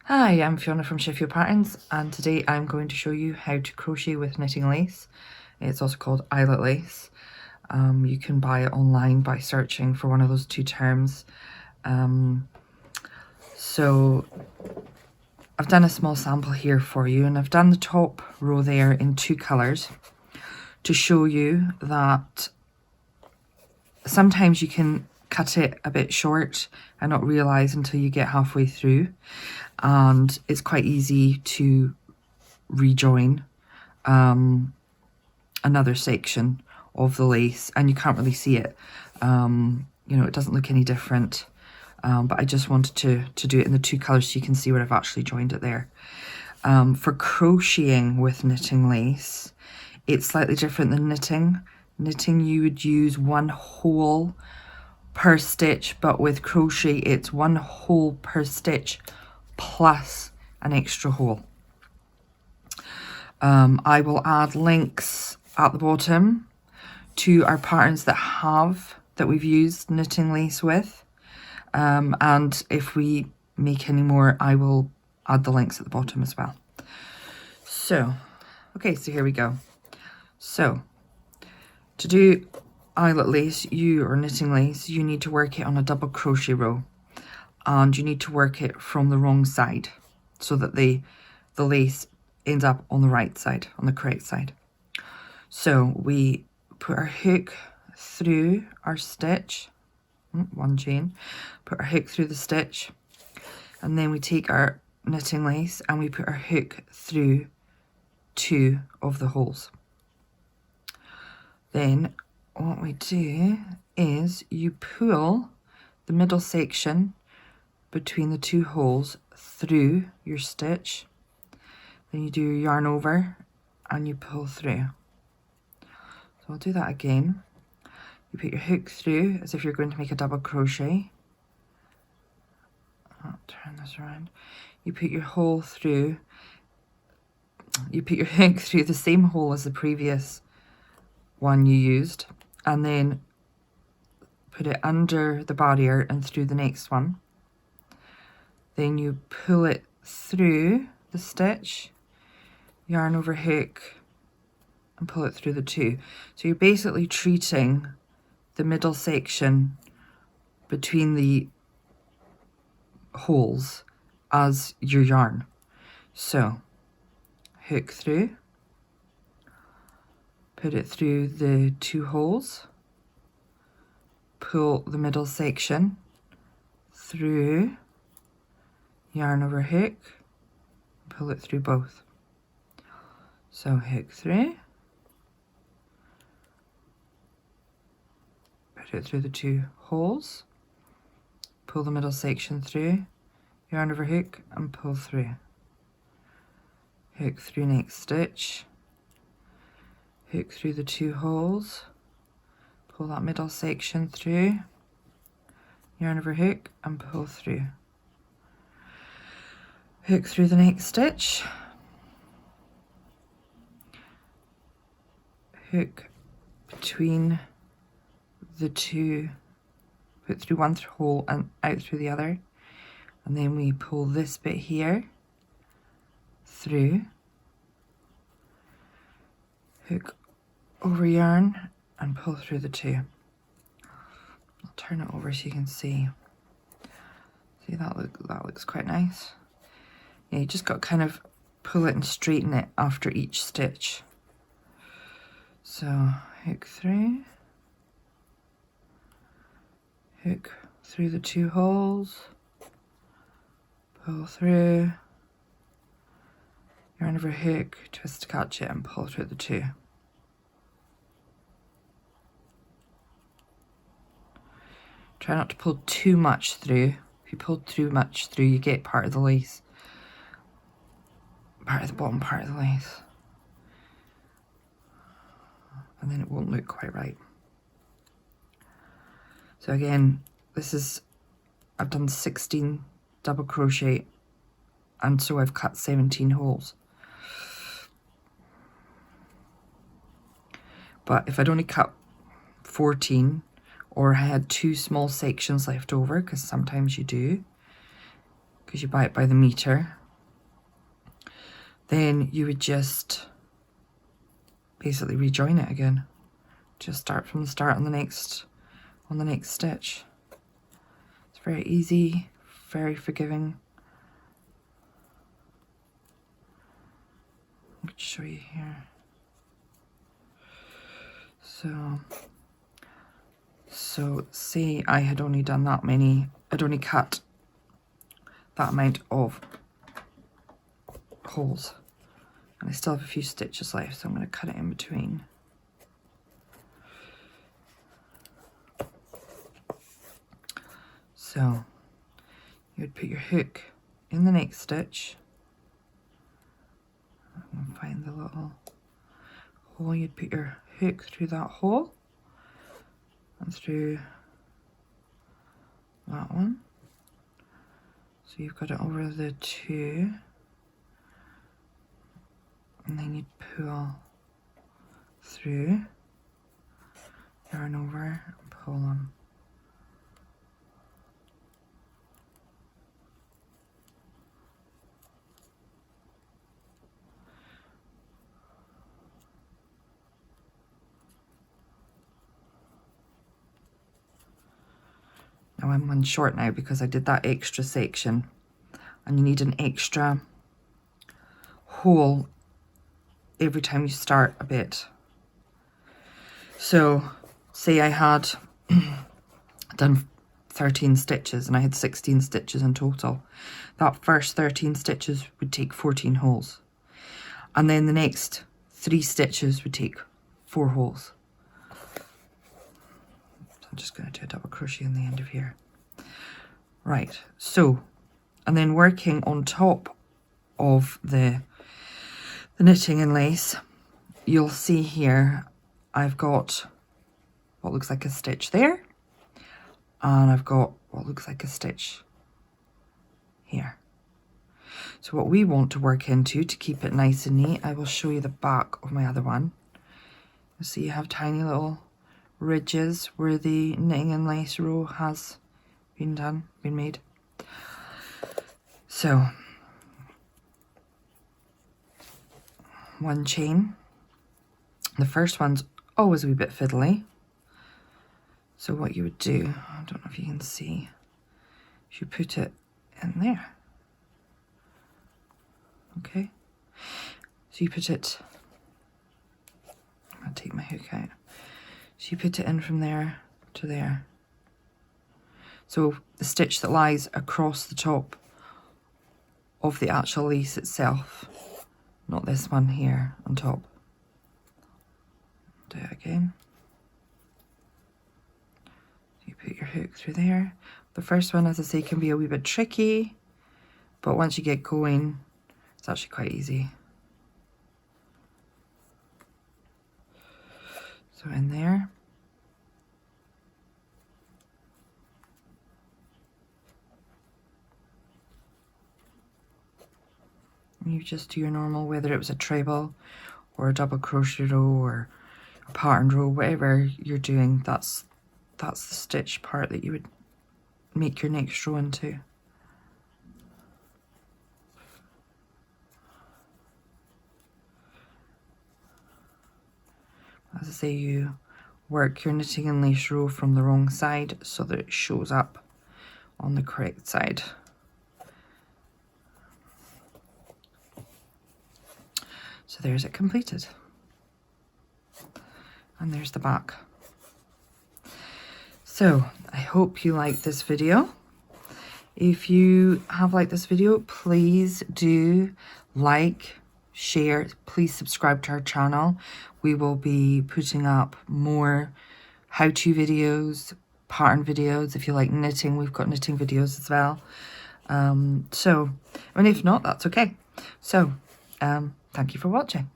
Hi, I'm Fiona from ShiFio Patterns, and today I'm going to show you how to crochet with knitting lace. It's also called eyelet lace. You can buy it online by searching for one of those two terms. So I've done a small sample here for you, and I've done the top row there in two colours to show you that sometimes you can cut it a bit short and not realise until you get halfway through, and it's quite easy to rejoin another section of the lace, and you can't really see it. You know, it doesn't look any different, but I just wanted to do it in the two colours so you can see where I've actually joined it there. For crocheting with knitting lace, it's slightly different than knitting. Knitting, you would use one hole per stitch, but with crochet it's one hole per stitch plus an extra hole. I will add links at the bottom to our patterns that we've used knitting lace with, and if we make any more I will add the links at the bottom as well. So okay, so here we go. So to do eyelet lace, or knitting lace, you need to work it on a double crochet row, and you need to work it from the wrong side so that the lace ends up on the right side, on the correct side. So we put our hook through our stitch, one chain, put our hook through the stitch, and then we take our knitting lace and we put our hook through two of the holes. Then what we do is you pull the middle section between the two holes through your stitch, then you do your yarn over and you pull through. So I'll do that again. You put your hook through as if you're going to make a double crochet. I'll turn this around. You put your hole through, you put your hook through the same hole as the previous one you used, and then put it under the barrier and through the next one. Then you pull it through the stitch, yarn over hook, and pull it through the two. So you're basically treating the middle section between the holes as your yarn. So hook through, put it through the two holes, pull the middle section through, yarn over hook, pull it through both. So hook through, put it through the two holes, pull the middle section through, yarn over hook and pull through. Hook through next stitch, hook through the two holes, pull that middle section through, yarn over hook and pull through. Hook through the next stitch, hook between the two, put through one hole and out through the other, and then we pull this bit here through, hook over yarn and pull through the two. I'll turn it over so you can see. See, that looks quite nice. Yeah, you just got to kind of pull it and straighten it after each stitch. So hook through the two holes, pull through, yarn over hook, twist to catch it and pull through the two. Try not to pull too much through. If you pull too much through, you get part of the lace, part of the bottom part of the lace, and then it won't look quite right. So again, I've done 16 double crochet, and so I've cut 17 holes. But if I'd only cut 14, or I had two small sections left over, because sometimes you do, because you buy it by the meter, then you would just basically rejoin it again. Just start from the start on the next stitch. It's very easy, very forgiving. I'll show you here. So say I had only done that many, I'd only cut that amount of holes, and I still have a few stitches left, so I'm going to cut it in between. So you would put your hook in the next stitch and find the little hole. You'd put your hook through that hole and through that one. So you've got it over the two, and then you'd pull through, yarn over, and pull on. Now I'm one short now because I did that extra section, and you need an extra hole every time you start a bit. So say I had done 13 stitches and I had 16 stitches in total. That first 13 stitches would take 14 holes, and then the next 3 stitches would take 4 holes. I'm just going to do a double crochet in the end of here. Right, so, and then working on top of the knitting and lace, you'll see here I've got what looks like a stitch there, and I've got what looks like a stitch here. So what we want to work into to keep it nice and neat, I will show you the back of my other one. You see you have tiny little ridges where the knitting and lace row has been made. So one chain. The first one's always a wee bit fiddly. So what you would do, I don't know if you can see, is you put it in there. Okay. So you put it, I'll take my hook out. So you put it in from there to there. So the stitch that lies across the top of the actual lace itself, not this one here on top. Do it again. You put your hook through there. The first one, as I say, can be a wee bit tricky, but once you get going, it's actually quite easy. So in there. You just do your normal, whether it was a treble or a double crochet row or a patterned row, whatever you're doing, that's the stitch part that you would make your next row into. As I say, you work your knitting and lace row from the wrong side so that it shows up on the correct side. So there's it completed. And there's the back. So I hope you liked this video. If you have liked this video, please do like, share, please subscribe to our channel. We will be putting up more how-to videos, pattern videos. If you like knitting, we've got knitting videos as well. And if not, that's okay. So thank you for watching.